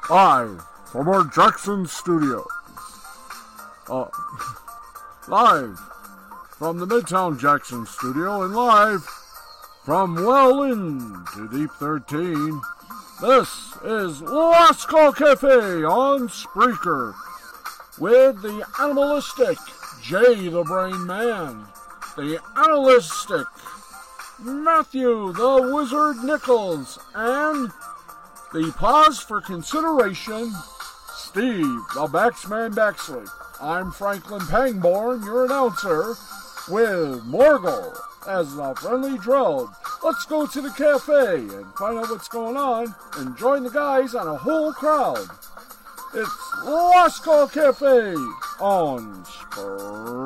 Live from our Jackson Studios. Live from the Midtown Jackson Studio and live from well into Deep 13. This is Last Call Cafe on Spreaker with the animalistic Jay the Brain Man, the animalistic Matthew the Wizard Nichols, and the Pause for Consideration, Steve the Baxman Baxley. I'm Franklin Pangborn, your announcer, with Morgul as the friendly drone. Let's go to the cafe and find out what's going on and join the guys on a whole crowd. It's Last Call Cafe on Spreaker.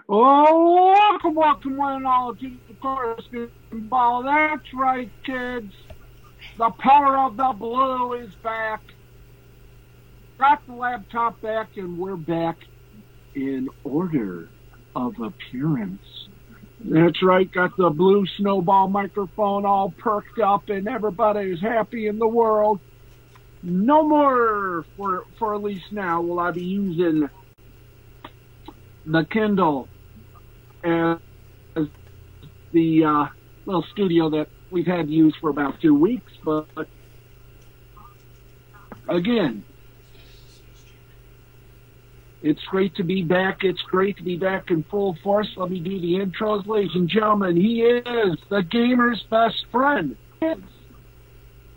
Oh, welcome one and all to the Chorus Ball. That's right, kids. The power of the blue is back. Got the laptop back, and we're back in order of appearance. That's right, got the blue snowball microphone all perked up, and everybody is happy in the world. No more, for at least now, will I be using the Kindle as the little studio that we've had to use for about 2 weeks. But again, it's great to be back. It's great to be back in full force. Let me do the intros, ladies and gentlemen. He is the gamer's best friend. It's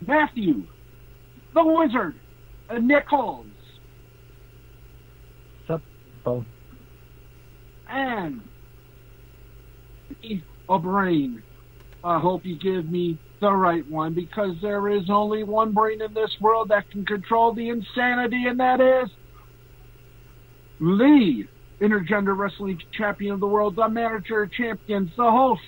Matthew the Wizard Nichols. What's up, Bo? And a brain. I hope you give me the right one, because there is only one brain in this world that can control the insanity, and that is the intergender wrestling champion of the world, the manager of champions, the host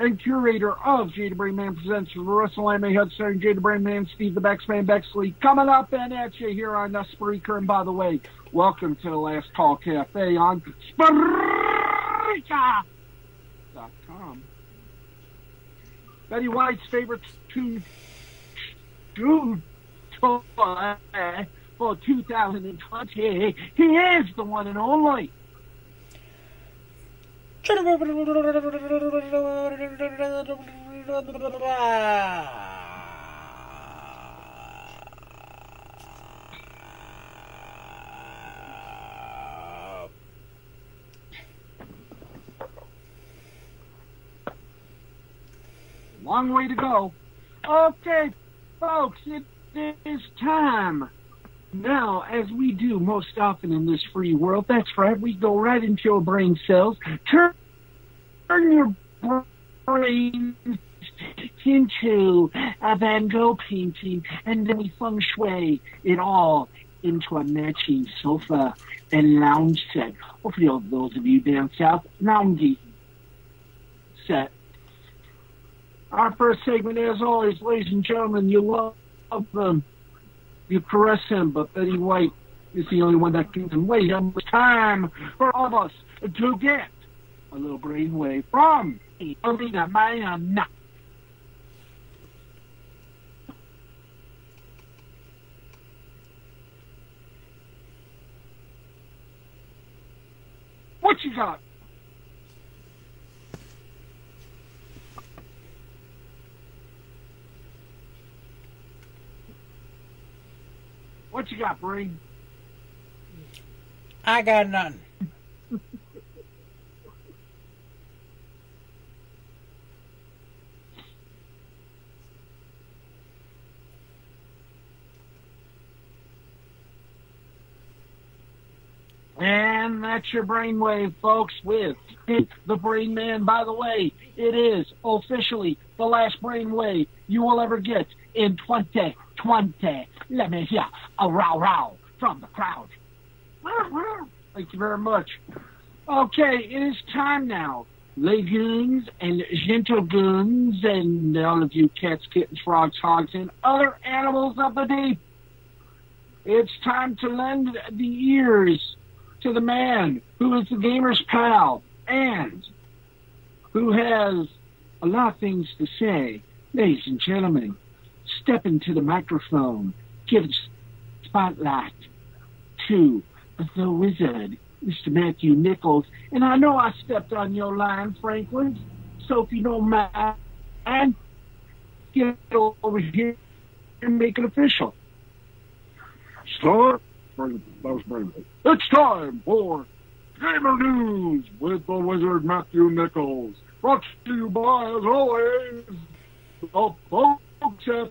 and curator of Jay the Brain Man Presents WrestleMania Head starring Jay the Brain Man, Steve the Baxman Bexley, coming up and at you here on the Spreaker. And by the way, welcome to the Last Call Cafe on Spreaker.com. Betty White's favorite toy for 2020. He is the one and only. Long way to go. Okay, folks, it is time. Now, as we do most often in this free world, that's right, we go right into your brain cells, turn your brain into a Van Gogh painting, and then we feng shui it all into a matching sofa and lounge set. Hopefully, all those of you down south, lounge set. Our first segment, as always, ladies and gentlemen, you love them. You caress him, but Betty White It's the only one that can wait. And it's time for all of us to get a little brainwave from Arena Man. What you got? What you got, Brain? I got nothing. And that's your brainwave, folks, with the Brain Man. By the way, it is officially the last brainwave you will ever get in 2020. Let me hear a row from the crowd. Thank you very much. Okay, it is time now. Legumes and gentlegoons and all of you cats, kittens, frogs, hogs, and other animals of the deep. It's time to lend the ears to the man who is the gamer's pal and who has a lot of things to say. Ladies and gentlemen, step into the microphone, give the spotlight to the wizard, Mr. Matthew Nichols. And I know I stepped on your line, Franklin, so if you don't mind, get over here and make it official. Start. It's time for Gamer News with the wizard Matthew Nichols. Brought to you by, as always, the folks at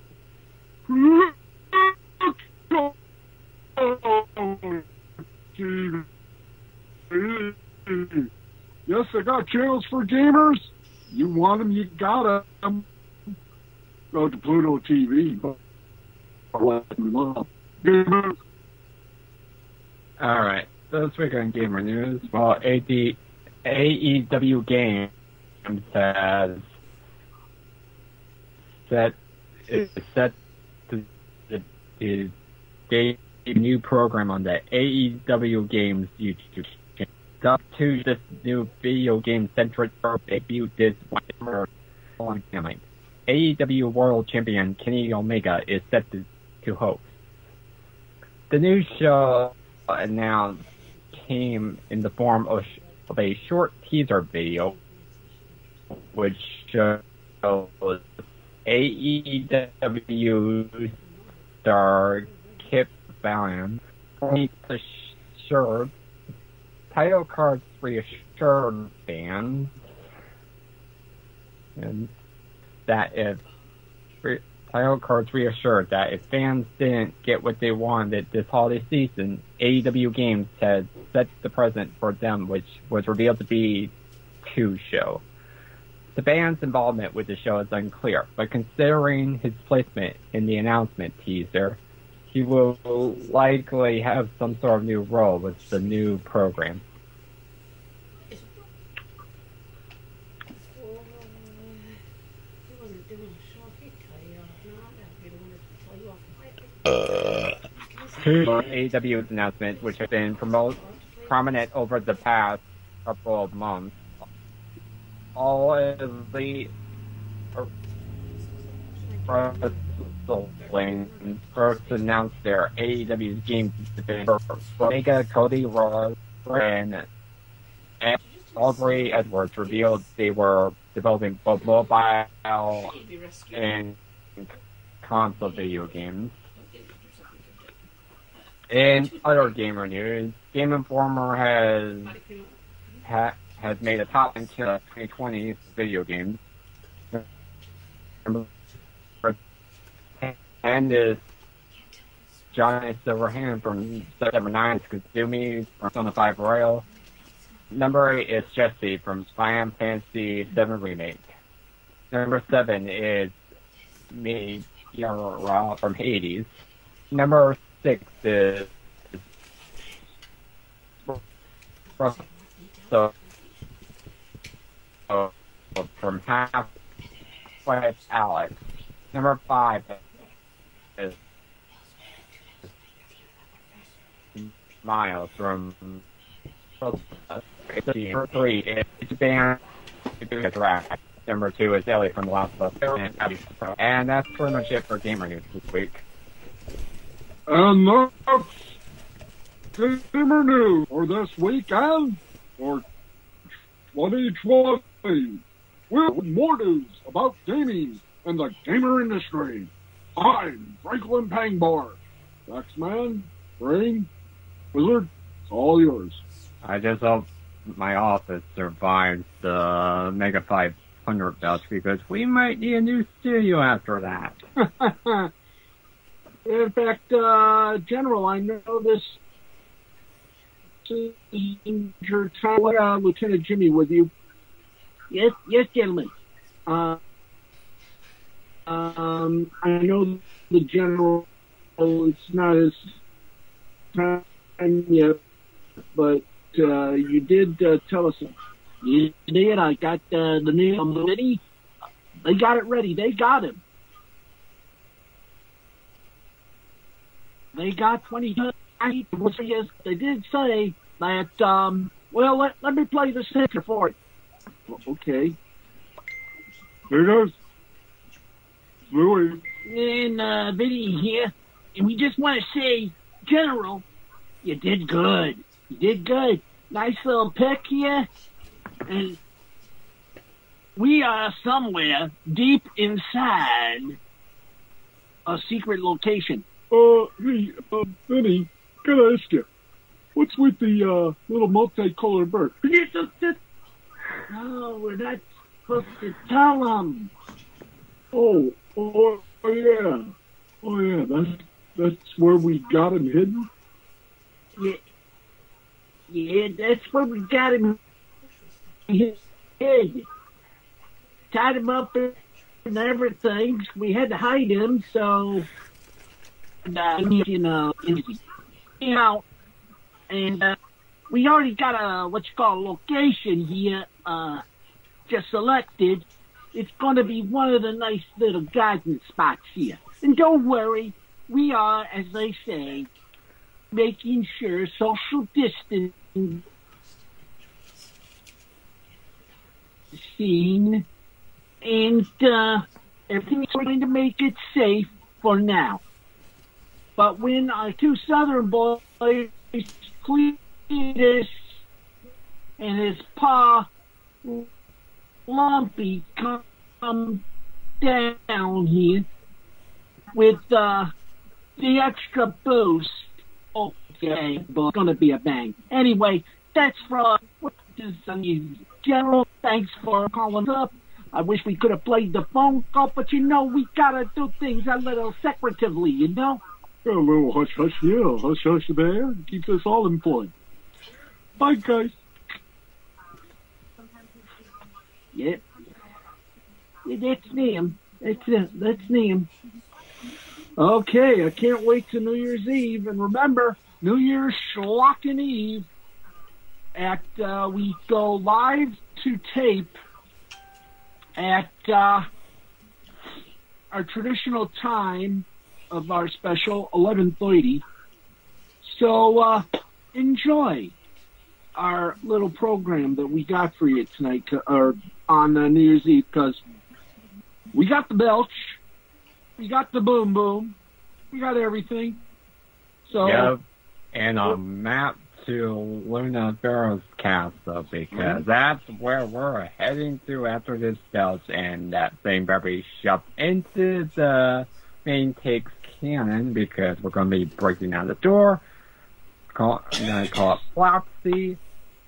TV. Yes, they got channels for gamers. You want them, you got them. Go to Pluto TV. Gamers. All right. So this week on Gamer News, well, AEW Games has is set to debut a new program on the AEW Games YouTube channel. Up to this new video game centric debut this summer. AEW World Champion Kenny Omega is set to host. The new show announced came in the form of a short teaser video, which shows AEW star Kip Sabian assured title cards reassured fans and that if title cards reassured that if fans didn't get what they wanted this holiday season, AEW Games had set the present for them, which was revealed to be two show. The band's involvement with the show is unclear, but considering his placement in the announcement teaser, he will likely have some sort of new role with the new program. AEW's announcement, which has been prominent over the past couple of months, all Elite Wrestling first announced their AEW Games division. Omega, Cody Rhodes, and Aubrey Edwards revealed they were developing both mobile and console video games. In other gamer news, Game Informer has made a top 10 of 2020 video games. And is Johnny Silverhand from September 9th, Kazumi from Persona 5 Royal. Number 8 is Jesse from Final Fantasy VII Remake. Number 7 is Miura from Hades. Number 6 is from Half-Life Alex. Number 5 is miles from number 3 it's banned to track. Number 2 is Ellie from The Last of Us. And that's pretty much it for Gamer News this week. And that's Gamer News for this week and for 2020. With more news about gaming and the gamer industry. I'm Franklin Pangbar. X-Man, Brain, Wizard, it's all yours. I just hope my office survives the Mega 500 belch because we might need a new studio after that. In fact, General, I know this is your time. Lieutenant Jimmy with you. Yes, gentlemen. I know the General, it's not his time yet, but you did tell us. You did. I got the new committee. They got it ready. They got him. They got 22. Yes, they did say that. Well, let me play the center for it. Okay. Here goes. Louis. And Vinny here, and we just want to say, General, you did good. You did good. Nice little pick here, and we are somewhere deep inside a secret location. Hey, Benny, gotta ask you, what's with the little multicolored bird? No, we're not supposed to tell them. Oh yeah, that's where we got him hidden? Yeah, that's where we got him hid. Tied him up and everything. We had to hide him, so, and we already got a location here, just selected. It's going to be one of the nice little garden spots here. And don't worry, we are, as they say, making sure social distancing and everything's going to make it safe for now. But when our two southern boys, Cletus and his pa, Lumpy, come down here with the extra boost, okay, but it's gonna be a bang. Anyway, that's from General. Thanks for calling up. I wish we could have played the phone call, but we gotta do things a little secretively, A little hush hush, yeah, hush hush there. Keeps us all employed. Bye, guys. Yep. Yeah, that's them. That's them. Okay, I can't wait to New Year's Eve. And remember, New Year's Schlockin' Eve we go live to tape at our traditional time of our special, 11:30. So enjoy our little program that we got for you tonight, or on New Year's Eve, because we got the belch, we got the boom boom, we got everything. So yep. And a map to Luna Barrow's castle, because that's where we're heading to after this belch, and that same Barbie shop into the main takes cannon, because we're going to be breaking down the door. I'm going to call it Flopsy,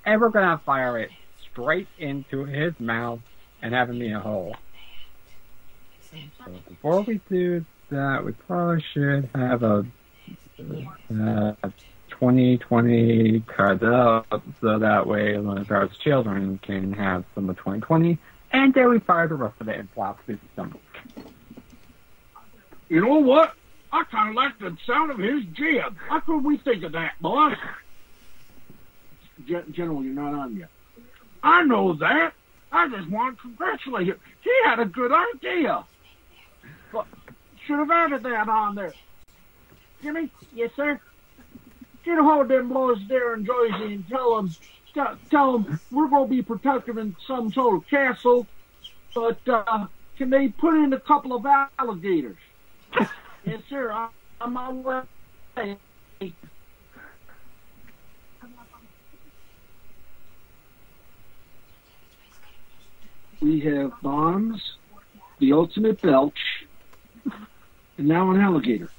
and we're going to fire it straight into his mouth and have him in a hole. So before we do that, we probably should have a 2020 card up, so that way one of our children can have some of 2020, and then we fire the rest of it in Flopsy's stomach. You know what? I kind of like the sound of his jib. How could we think of that, boss? General, you're not on yet. I know that. I just want to congratulate him. He had a good idea. But should have added that on there. Jimmy? Yes, sir? get a hold of them boys there in Jersey and tell them we're going to be protective in some sort of castle, but can they put in a couple of alligators? Yes, sir. I'm on my way. We have bombs, the ultimate belch, and now an alligator.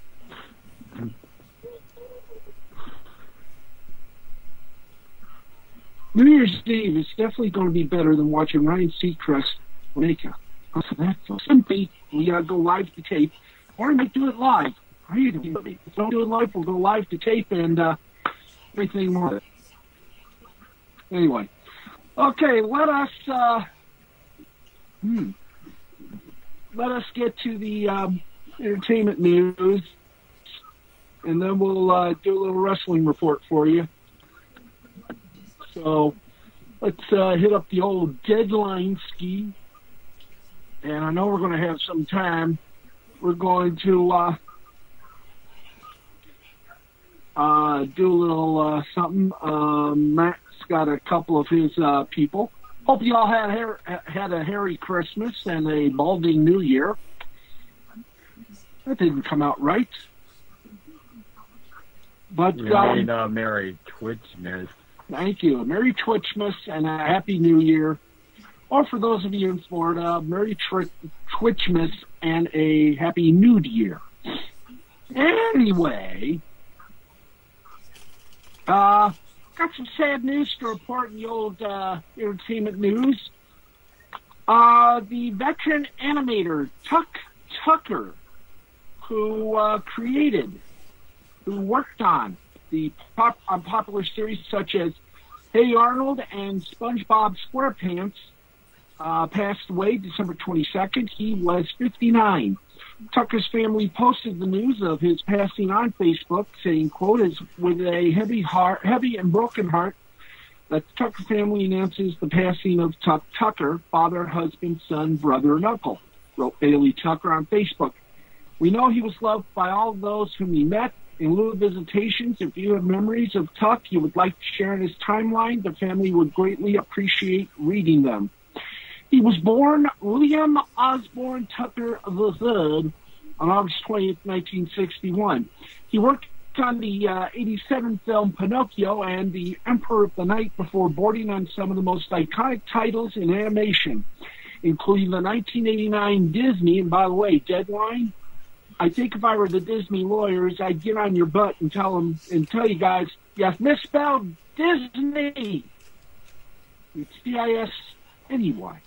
New Year's Eve is definitely going to be better than watching Ryan Seacrest Jamaica. So that's simply we gotta go live to tape, or we might do it live. If we don't do it live, we'll go live to tape and everything more. Anyway, okay, let us get to the entertainment news, and then we'll do a little wrestling report for you. So let's hit up the old deadline ski. And I know we're going to have some time. We're going to do a little something. Matt's got a couple of his people. Hope you all had a hairy Christmas and a balding New Year. That didn't come out right. But Merry Twitchmas. Thank you. Merry Twitchmas and a Happy New Year. Or for those of you in Florida, Merry Twitchmas and a Happy New Year. Anyway, got some sad news to report in the old entertainment news. The veteran animator Tucker, who worked on the popular series such as Hey Arnold and SpongeBob SquarePants, passed away December 22nd. He was 59. Tucker's family posted the news of his passing on Facebook, saying, quote, with a heavy and broken heart, that the Tucker family announces the passing of Tucker, father, husband, son, brother, and uncle, wrote Bailey Tucker on Facebook. We know he was loved by all of those whom he met. In lieu of visitations, if you have memories of Tuck you would like to share in his timeline, the family would greatly appreciate reading them. He was born William Osborne Tucker III on August 20th, 1961. He worked on the 87 film Pinocchio and The Emperor of the Night before boarding on some of the most iconic titles in animation, including the 1989 Disney, and by the way, Deadline. I think if I were the Disney lawyers, I'd get on your butt and tell you guys, you misspelled Disney. It's D-I-S-N-E-Y.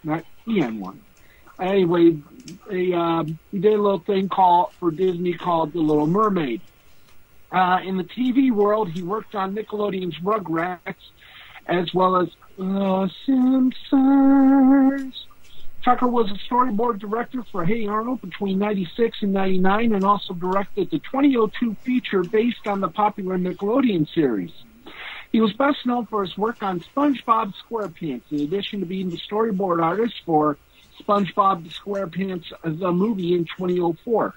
Not EN1. Anyway, he did a little thing for Disney called The Little Mermaid. In the TV world, he worked on Nickelodeon's Rugrats, as well as The Simpsons. Tucker was a storyboard director for Hey Arnold between 96 and 99, and also directed the 2002 feature based on the popular Nickelodeon series. He was best known for his work on SpongeBob SquarePants, in addition to being the storyboard artist for SpongeBob SquarePants the movie in 2004.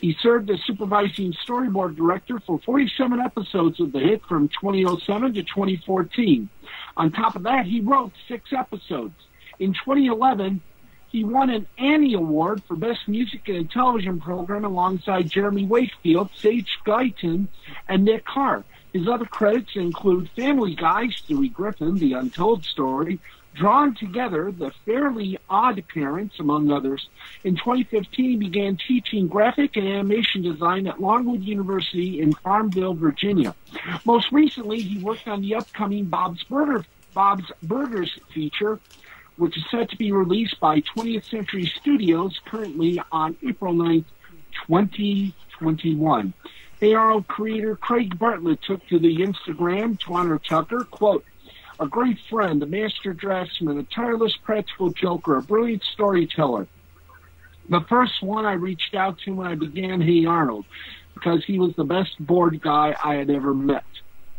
He served as supervising storyboard director for 47 episodes of the hit from 2007 to 2014. On top of that, he wrote 6 episodes. In 2011, he won an Annie Award for Best Music in a Television Program alongside Jeremy Wakefield, Sage Guyton, and Nick Carr. His other credits include Family Guy, Stewie Griffin, The Untold Story, Drawn Together, The Fairly Odd Parents, among others. In 2015, he began teaching graphic and animation design at Longwood University in Farmville, Virginia. Most recently, he worked on the upcoming Bob's Burgers feature, which is set to be released by 20th Century Studios, currently on April 9th, 2021. Hey Arnold creator Craig Bartlett took to the Instagram to honor Tucker, quote, a great friend, a master draftsman, a tireless practical joker, a brilliant storyteller. The first one I reached out to when I began Hey Arnold, because he was the best board guy I had ever met.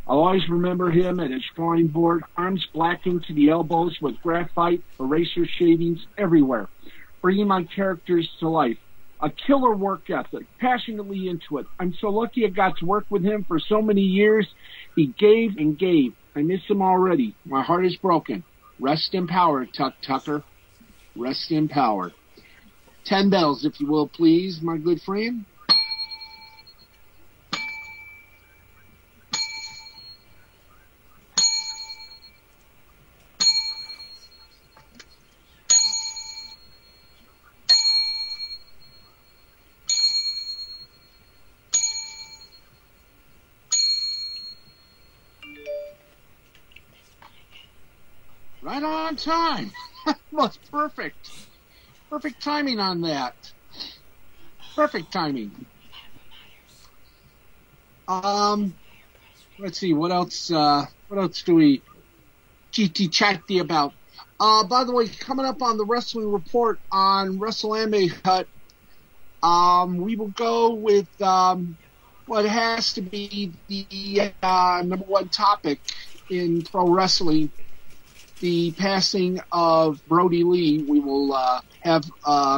I'll always remember him at his drawing board, arms blackened to the elbows with graphite, eraser shavings everywhere, bringing my characters to life. a killer work ethic, passionately into it. I'm so lucky I got to work with him for so many years. He gave and gave. I miss him already. My heart is broken. Rest in power, Tucker. Rest in power. 10 bells, if you will, please, my good friend. Right on time. That was perfect. Perfect timing on that. Perfect timing. Let's see, what else do we GT chatty about? By the way, coming up on the Wrestling Report on WrestleAnime Hut, we will go with what has to be the number one topic in pro wrestling, the passing of Brody Lee. We will have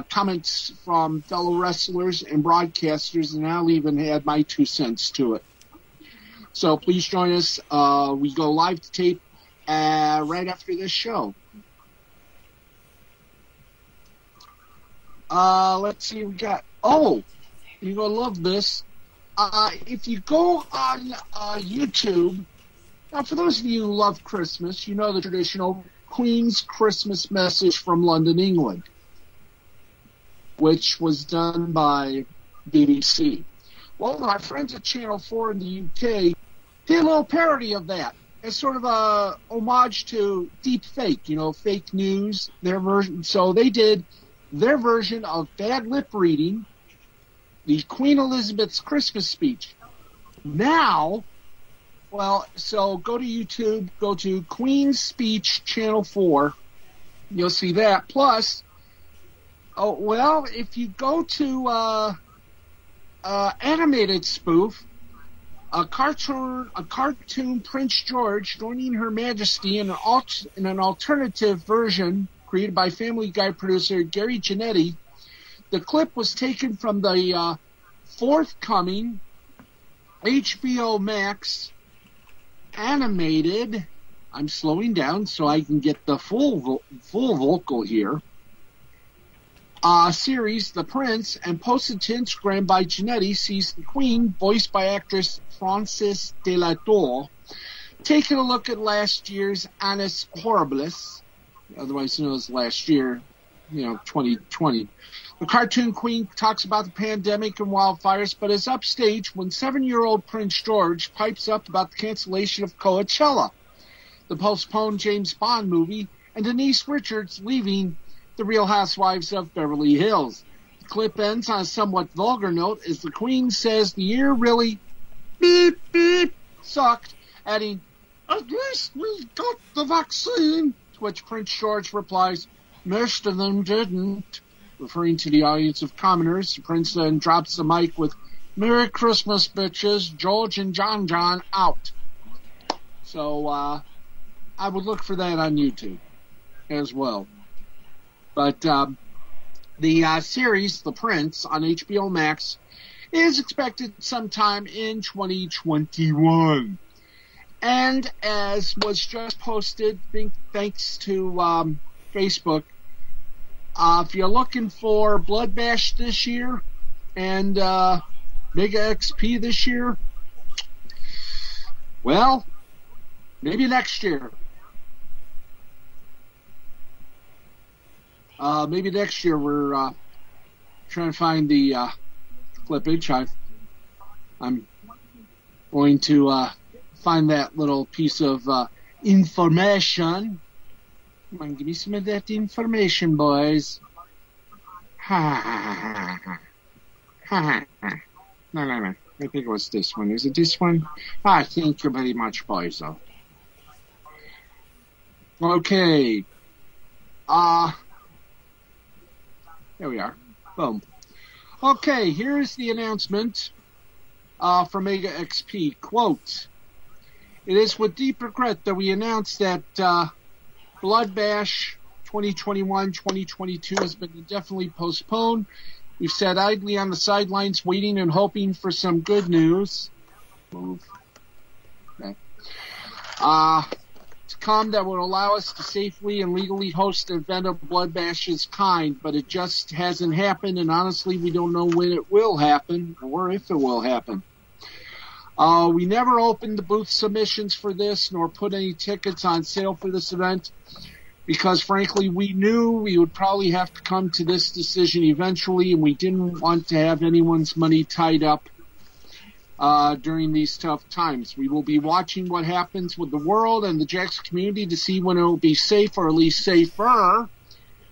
comments from fellow wrestlers and broadcasters, and I'll even add my 2 cents to it. So please join us. We go live to tape right after this show. Let's see, we got, you're going to love this. If you go on YouTube, now, for those of you who love Christmas, you know the traditional Queen's Christmas Message from London, England, which was done by BBC. Well, my friends at Channel 4 in the UK did a little parody of that as sort of a homage to deep fake, fake news, their version. So they did their version of bad lip reading, the Queen Elizabeth's Christmas speech. Now, so go to YouTube, go to Queen's Speech Channel 4. You'll see that. Plus, if you go to animated spoof, a cartoon Prince George joining Her Majesty in an alternative version created by Family Guy producer Gary Janetti. The clip was taken from the forthcoming HBO Max animated, I'm slowing down so I can get the full vocal here, series, The Prince, and posted to Instagram by Janetti, sees the Queen, voiced by actress Frances de la Tour, taking a look at last year's Annus Horribilis, otherwise known as last year, 2020. The cartoon queen talks about the pandemic and wildfires, but is upstaged when 7-year-old Prince George pipes up about the cancellation of Coachella, the postponed James Bond movie, and Denise Richards leaving the Real Housewives of Beverly Hills. The clip ends on a somewhat vulgar note as the Queen says the year really beep, beep, sucked, adding, "At least we got the vaccine," to which Prince George replies, "Most of them didn't," referring to the audience of commoners. The Prince then drops the mic with, "Merry Christmas, bitches, George and John out." So, I would look for that on YouTube as well. But, the series, The Prince, on HBO Max, is expected sometime in 2021. And as was just posted, thanks to, Facebook, if you're looking for Blood Bash this year and Mega XP this year, well, maybe next year. Maybe next year we're trying to find the clippage. I'm going to find that little piece of information. Come on, give me some of that information, boys. No. I think it was this one. Is it this one? Thank you very much, boys. Okay. There we are. Boom. Okay, here's the announcement from Mega XP. Quote, "It is with deep regret that we announce that Blood Bash 2021-2022 has been indefinitely postponed We've sat idly on the sidelines waiting and hoping for some good news. Move. Okay. To come that would allow us to safely and legally host an event of Blood Bash's kind, but it just hasn't happened, and honestly, we don't know when it will happen or if it will happen. We never opened the booth submissions for this, nor put any tickets on sale for this event, because frankly, we knew we would probably have to come to this decision eventually, and we didn't want to have anyone's money tied up during these tough times. We will be watching what happens with the world and the Jackson community to see when it will be safe, or at least safer,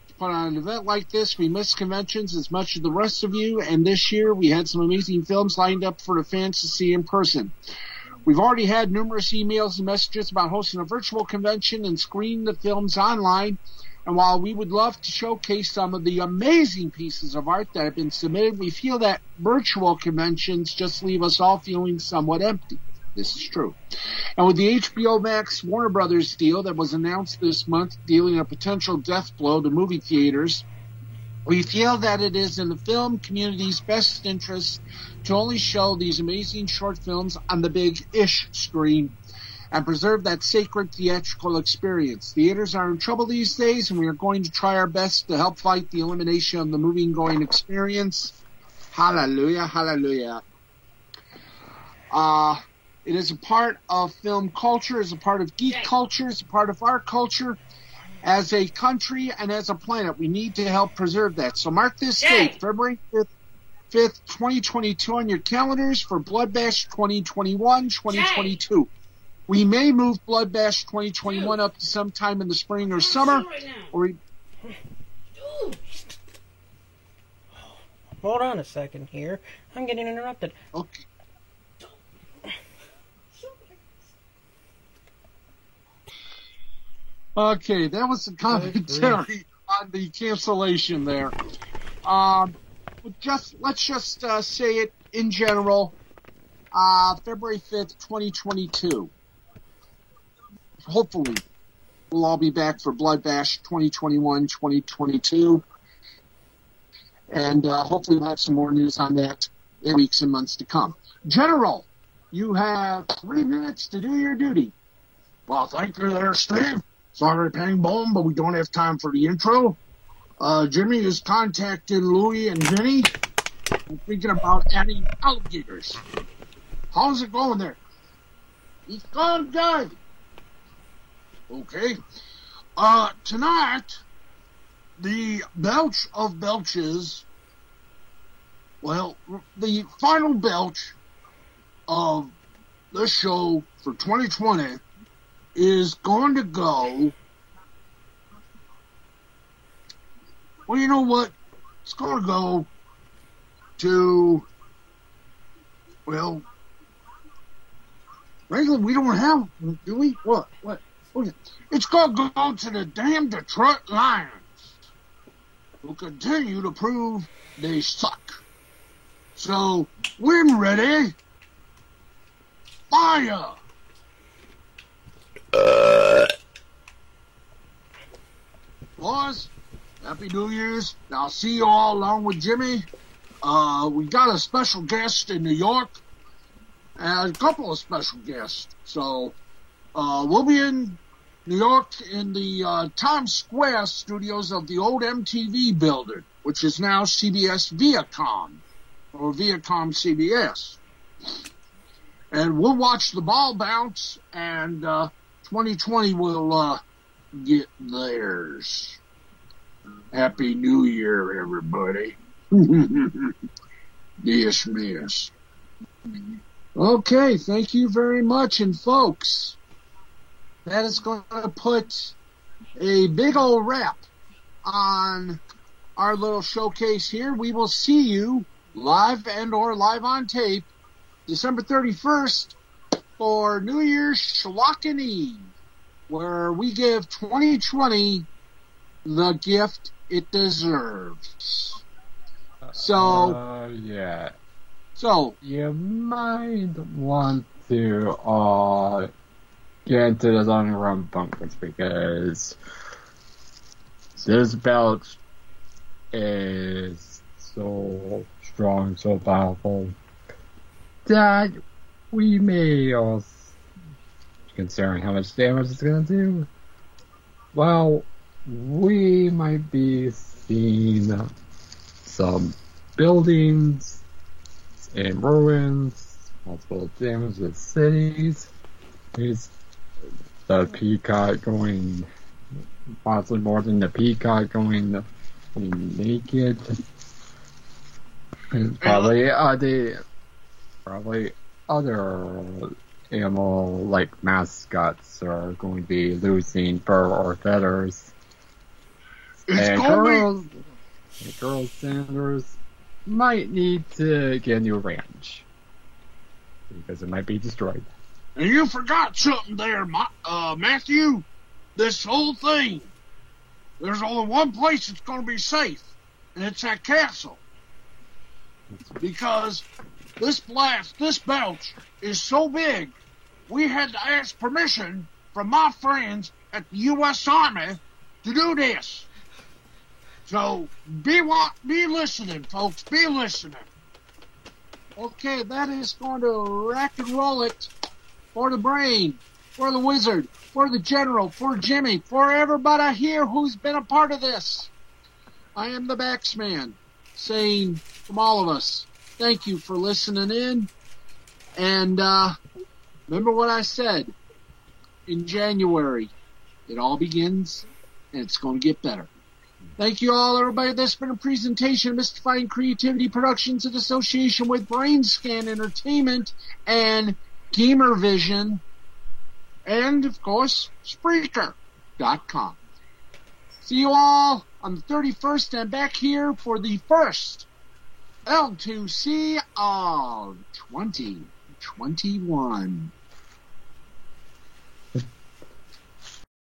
to put on an event like this. We miss conventions as much as the rest of you, and this year we had some amazing films lined up for the fans to see in person. We've already had numerous emails and messages about hosting a virtual convention and screening the films online. And while we would love to showcase some of the amazing pieces of art that have been submitted, we feel that virtual conventions just leave us all feeling somewhat empty. This is true. And with the HBO Max Warner Brothers deal that was announced this month, dealing a potential death blow to movie theaters, we feel that it is in the film community's best interest to only show these amazing short films on the big-ish screen and preserve that sacred theatrical experience. Theaters are in trouble these days, and we are going to try our best to help fight the elimination of the movie-going experience. Hallelujah, hallelujah. It is a part of film culture, is a part of geek culture, is a part of our culture. As a country and as a planet, we need to help preserve that. So mark this date, February 5th, 2022 on your calendars for Blood Bash 2021-2022. We may move Blood Bash 2021 up to sometime in the spring or summer. Hold on a second here. I'm getting interrupted. Okay. Okay, that was the commentary on the cancellation there. Let's just say it in general. February 5th, 2022. Hopefully, we'll all be back for Blood Bash 2021-2022. And hopefully we'll have some more news on that in weeks and months to come. General, you have 3 minutes to do your duty. Well, thank you there, Steve. Sorry, Pang Bone, but we don't have time for the intro. Jimmy is contacting Louie and Vinny. I'm thinking about adding alligators. How's it going there? It's going good. Okay. Tonight, the Belch of Belches, well, the final belch of the show for 2020 is going to go, well, you know what? It's going to go to, well, regular, we don't have, do we? What? It's going to go to the damn Detroit Lions, who continue to prove they suck. So, when ready, fire! Boys, Happy New Year's. I'll see you all along with Jimmy. We got a special guest in New York, and a couple of special guests. So, we'll be in New York in the Times Square studios of the old MTV building, which is now CBS Viacom, or Viacom CBS. And we'll watch the ball bounce, and 2020 will get theirs. Happy New Year, everybody. Dismiss. Okay, thank you very much. And folks, that is going to put a big old wrap on our little showcase here. We will see you live and or live on tape December 31st for New Year's Shellackin' Eve, where we give 2020 the gift it deserves. So, yeah. So, you might want to get into the long run bunkers, because this belt is so strong, so powerful, that we may also, considering how much damage it's going to do, well, we might be seeing some buildings in ruins, multiple damage to cities. There's the Peacock going, possibly more than the Peacock going naked. And probably other animal like mascots are going to be losing fur or feathers. And Colonel Sanders might need to get a new ranch because it might be destroyed. And you forgot something there, Matthew. This whole thing, there's only one place that's going to be safe, and it's that castle. Because this belch is so big, we had to ask permission from my friends at the U.S. Army to do this. So be listening, folks. Be listening. Okay, that is going to rack and roll it for the brain, for the wizard, for the general, for Jimmy, for everybody here who's been a part of this. I am the Baxman, saying from all of us, thank you for listening in. And remember what I said. In January, it all begins, and it's going to get better. Thank you all, everybody. This has been a presentation of Mystifying Creativity Productions in association with BrainScan Entertainment and Gamer Vision, and, of course, Spreaker.com. See you all on the 31st and back here for the first L2C of 2021.